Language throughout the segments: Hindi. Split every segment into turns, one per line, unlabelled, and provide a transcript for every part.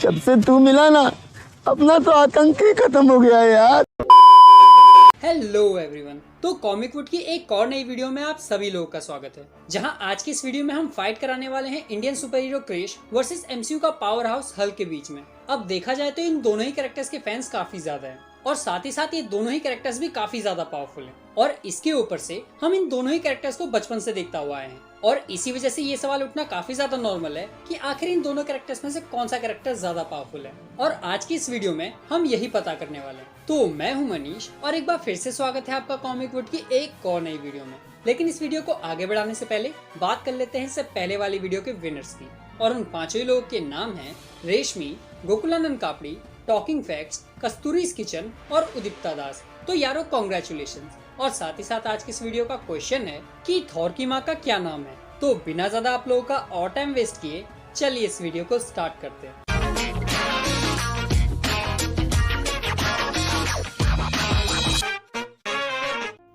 जब से तू मिला ना, अपना तो आतंक ही खत्म हो गया है यार।
हेलो एवरीवन, तो कॉमिक वुड की एक और नई वीडियो में आप सभी लोगों का स्वागत है। जहां आज की इस वीडियो में हम फाइट कराने वाले हैं Indian superhero Krrish versus MCU का पावर हाउस हल्क के बीच में। अब देखा जाए तो इन दोनों ही कैरेक्टर्स के फैंस काफी ज्यादा हैं और साथ ही साथ ये दोनों ही कैरेक्टर्स भी काफी ज्यादा पावरफुल हैं और इसके ऊपर से हम इन दोनों ही कैरेक्टर्स को बचपन से देखता हुआ आए हैं और इसी वजह से ये सवाल उठना काफी ज्यादा नॉर्मल है कि आखिर इन दोनों कैरेक्टर्स में से कौन सा कैरेक्टर ज्यादा पावरफुल है। और आज की इस वीडियो में हम यही पता करने वाले हैं। तो मैं हूं मनीष और एक बार फिर से स्वागत है आपका कॉमिक वुड की एक और नई वीडियो में। लेकिन इस वीडियो को आगे बढ़ाने से पहले बात कर लेते हैं इससे पहले वाली वीडियो के विनर्स की, और उन पांचों ही लोगों के नाम हैं Reshmi, Gokulanand Kapadi, talking facts, Kasturi's kitchen और उदीप्ता दास। तो यारो कॉन्ग्रेचुलेशन। और साथ ही साथ आज की इस वीडियो का क्वेश्चन है कि थॉर की माँ का क्या नाम है। तो बिना ज्यादा आप लोगों का और टाइम वेस्ट किए चलिए इस वीडियो को स्टार्ट करते हैं।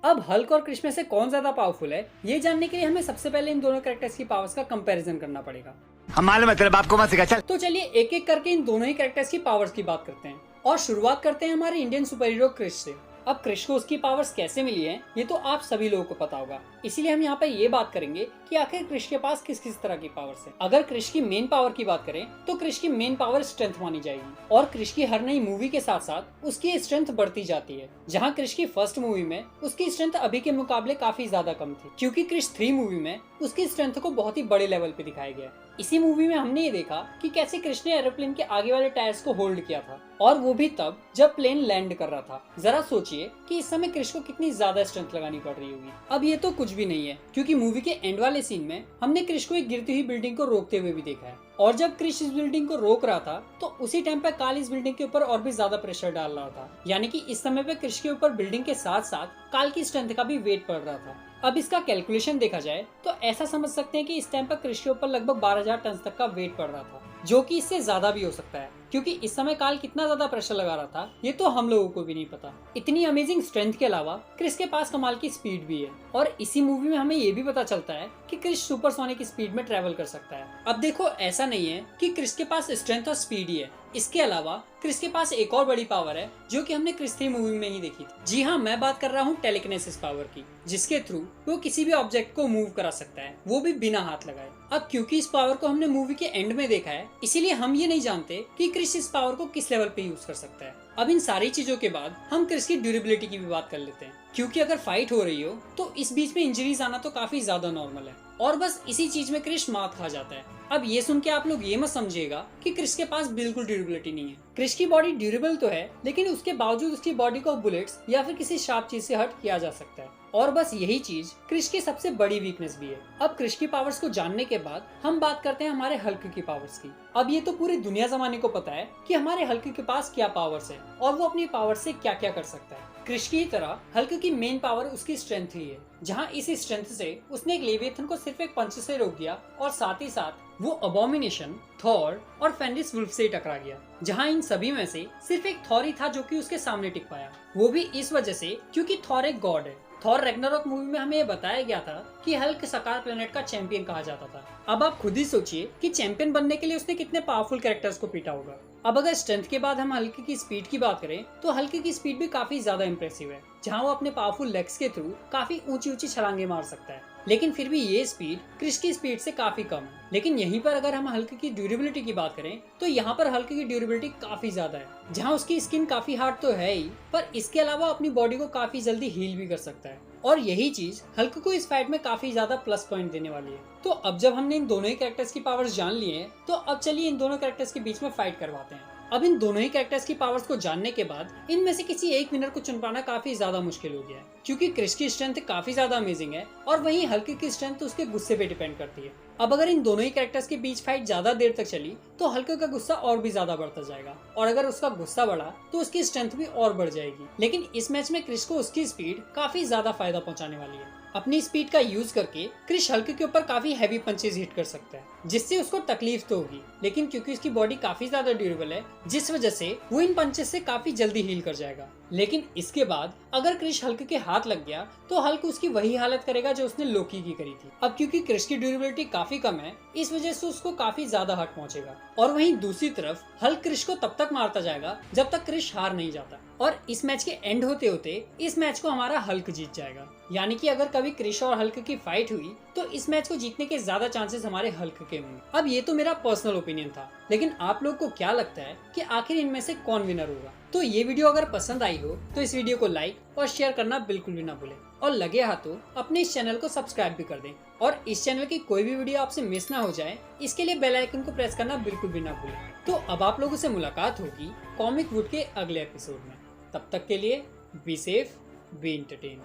अब हल्क और क्रिश में से कौन ज्यादा पावरफुल है, ये जानने के लिए हमें सबसे पहले इन दोनों कैरेक्टर्स की पावर्स का कंपैरिजन करना पड़ेगा।
हमारे मतलब आपको मत सिखा चल।
तो चलिए एक एक करके इन दोनों ही कैरेक्टर्स की पावर्स की बात करते हैं और शुरुआत करते हैं हमारे इंडियन सुपर हीरो क्रिश से। अब क्रिश को उसकी पावर्स कैसे मिली हैं, ये तो आप सभी लोगों को पता होगा, इसीलिए हम यहाँ पे ये बात करेंगे कि आखिर क्रिश के पास किस किस तरह की पावर्स है। अगर क्रिश की मेन पावर की बात करें तो क्रिश की मेन पावर स्ट्रेंथ मानी जाएगी और क्रिश की हर नई मूवी के साथ साथ उसकी स्ट्रेंथ बढ़ती जाती है। जहाँ क्रिश की फर्स्ट मूवी में उसकी स्ट्रेंथ अभी के मुकाबले काफी ज्यादा कम थी, क्योंकि क्रिश 3 मूवी में उसकी स्ट्रेंथ को बहुत ही बड़े लेवल पे दिखाया गया। इसी मूवी में हमने ये देखा कि कैसे क्रिश ने एरोप्लेन के आगे वाले टायर्स को होल्ड किया था, और वो भी तब जब प्लेन लैंड कर रहा था। जरा सोचिए कि इस समय क्रिश को कितनी ज्यादा स्ट्रेंथ लगानी पड़ रही होगी। अब ये तो कुछ भी नहीं है, क्योंकि मूवी के एंड वाले सीन में हमने क्रिश को एक गिरती हुई बिल्डिंग को रोकते हुए भी देखा है, और जब क्रिश इस बिल्डिंग को रोक रहा था तो उसी टाइम पे काल इस बिल्डिंग के ऊपर और भी ज्यादा प्रेशर डाल रहा था। यानी कि इस समय पे क्रिश के ऊपर बिल्डिंग के साथ साथ काल की स्ट्रेंथ का भी वेट पड़ रहा था। अब इसका कैलकुलेशन देखा जाए तो ऐसा समझ सकते हैं कि इस टाइम पर क्रिश के ऊपर लगभग 12,000 टन तक का वेट पड़ रहा था, जो कि इससे ज्यादा भी हो सकता है, क्योंकि इस समय काल कितना ज्यादा प्रेशर लगा रहा था ये तो हम लोगों को भी नहीं पता। इतनी अमेजिंग स्ट्रेंथ के अलावा क्रिश के पास कमाल की स्पीड भी है, और इसी मूवी में हमें ये भी पता चलता है कि क्रिश सुपरसोनिक स्पीड में ट्रेवल कर सकता है। अब देखो, ऐसा नहीं है कि क्रिश के पास स्ट्रेंथ और स्पीड ही है, इसके अलावा क्रिश के पास एक और बड़ी पावर है जो कि हमने क्रिश 3 मूवी में ही देखी थी। जी हाँ, मैं बात कर रहा हूँ टेलीकिनेसिस पावर की, जिसके थ्रू वो किसी भी ऑब्जेक्ट को मूव करा सकता है, वो भी बिना हाथ लगाए। अब क्योंकि इस पावर को हमने मूवी के एंड में देखा है, इसीलिए हम ये नहीं जानते कि क्रिश इस पावर को किस लेवल पे यूज कर सकता है। अब इन सारी चीजों के बाद हम क्रिश की ड्यूरेबिलिटी की भी बात कर लेते हैं, क्योंकि अगर फाइट हो रही हो तो इस बीच में इंजरीज आना तो काफी ज्यादा नॉर्मल है, और बस इसी चीज में क्रिश मात खा जाता है। अब ये सुन के आप लोग ये मत समझिएगा कि क्रिश के पास बिल्कुल ड्यूरेबिलिटी नहीं है। क्रिश की बॉडी ड्यूरेबल तो है, लेकिन उसके बावजूद उसकी बॉडी को बुलेट्स या फिर किसी शार्प चीज से हर्ट किया जा सकता है, और बस यही चीज क्रिश की सबसे बड़ी वीकनेस भी है। अब क्रिश की पावर्स को जानने के बाद हम बात करते हैं हमारे हल्क की पावर्स की। अब ये तो पूरी दुनिया जमाने को पता है कि हमारे हल्क के पास क्या पावर्स है और वो अपनी पावर से क्या क्या कर सकता है। क्रिश की तरह हल्क की मेन पावर उसकी स्ट्रेंथ ही है, जहाँ इस स्ट्रेंथ से उसने एक लेविएथन को सिर्फ एक पंच से रोक दिया, और साथ ही साथ वो अबोमिनेशन, थॉर और फेनिरिस वुल्फ से टकरा गया, जहाँ इन सभी में से सिर्फ एक थॉर ही था जो कि उसके सामने टिक पाया। वो भी इस वजह से क्योंकि थॉर एक गॉड है। थॉर रैग्नारोक मूवी में हमें बताया गया था कि हल्क सकार प्लेनेट का चैंपियन कहा जाता था। अब आप खुद ही सोचिए कि चैंपियन बनने के लिए उसने कितने पावरफुल कैरेक्टर्स को पीटा होगा। अब अगर स्ट्रेंथ के बाद हम हल्क की स्पीड की बात करें तो हल्क की स्पीड भी काफी ज्यादा इंप्रेसिव है, जहाँ वो अपने पावरफुल लेग्स के थ्रू काफी ऊंची ऊंची छलांगे मार सकता है। लेकिन फिर भी ये स्पीड क्रिश की स्पीड से काफी कम है। लेकिन यहीं पर अगर हम हल्क की ड्यूरेबिलिटी की बात करें तो यहाँ पर हल्क की ड्यूरेबिलिटी काफी ज्यादा है, जहाँ उसकी स्किन काफी हार्ड तो है ही, पर इसके अलावा अपनी बॉडी को काफी जल्दी हील भी कर सकता है, और यही चीज हल्क को इस फाइट में काफी ज्यादा प्लस पॉइंट देने वाली है। तो अब जब हमने इन दोनों ही कैरेक्टर्स की पावर्स जान ली है, तो अब चलिए इन दोनों कैरेक्टर्स के बीच में फाइट करवाते हैं। अब इन दोनों ही कैरेक्टर्स की पावर्स को जानने के बाद इनमें से किसी एक विनर को चुन पाना काफी ज्यादा मुश्किल हो गया है, क्योंकि क्रिश की स्ट्रेंथ काफी ज्यादा अमेजिंग है और वहीं हल्क की स्ट्रेंथ उसके गुस्से पे डिपेंड करती है। अब अगर इन दोनों ही कैरेक्टर्स के बीच फाइट ज्यादा देर तक चली तो हल्क का गुस्सा और भी ज्यादा बढ़ता जाएगा, और अगर उसका गुस्सा बढ़ा तो उसकी स्ट्रेंथ भी और बढ़ जाएगी। लेकिन इस मैच में क्रिश को उसकी स्पीड काफी ज्यादा फायदा पहुंचाने वाली है। अपनी स्पीड का यूज करके क्रिश हल्क के ऊपर काफी हैवी पंचेस हिट कर सकता है, जिससे उसको तकलीफ तो होगी, लेकिन क्योंकि उसकी बॉडी काफी ज्यादा ड्यूरेबल है, जिस वजह से वो इन पंचेस से काफी जल्दी हील कर जाएगा। लेकिन इसके बाद अगर क्रिश हल्क के हाथ लग गया तो हल्क उसकी वही हालत करेगा जो उसने लोकी की करी थी। अब क्योंकि क्रिश की ड्यूरेबिलिटी काफी कम है, इस वजह से उसको काफी ज्यादा हर्ट पहुंचेगा। और वहीं दूसरी तरफ हल्क क्रिश को तब तक मारता जाएगा जब तक क्रिश हार नहीं जाता, और इस मैच के एंड होते होते इस मैच को हमारा हल्क जीत जाएगा। यानी कि अगर कभी क्रिश और हल्क की फाइट हुई तो इस मैच को जीतने के ज्यादा चांसेस हमारे हल्क के होंगे। अब ये तो मेरा पर्सनल ओपिनियन था, लेकिन आप लोग को क्या लगता है कि आखिर इनमें से कौन विनर होगा? तो ये वीडियो अगर पसंद आई हो तो इस वीडियो को लाइक और शेयर करना बिल्कुल भी ना भूलें, और लगे हाथों अपने इस चैनल को सब्सक्राइब भी कर दें, और इस चैनल की कोई भी वीडियो आपसे मिस ना हो जाए इसके लिए बेल आइकन को प्रेस करना बिल्कुल भी ना भूलें। तो अब आप लोगों से मुलाकात होगी कॉमिक वुड के अगले एपिसोड में। तब तक के लिए बी सेफ, बी एंटरटेन।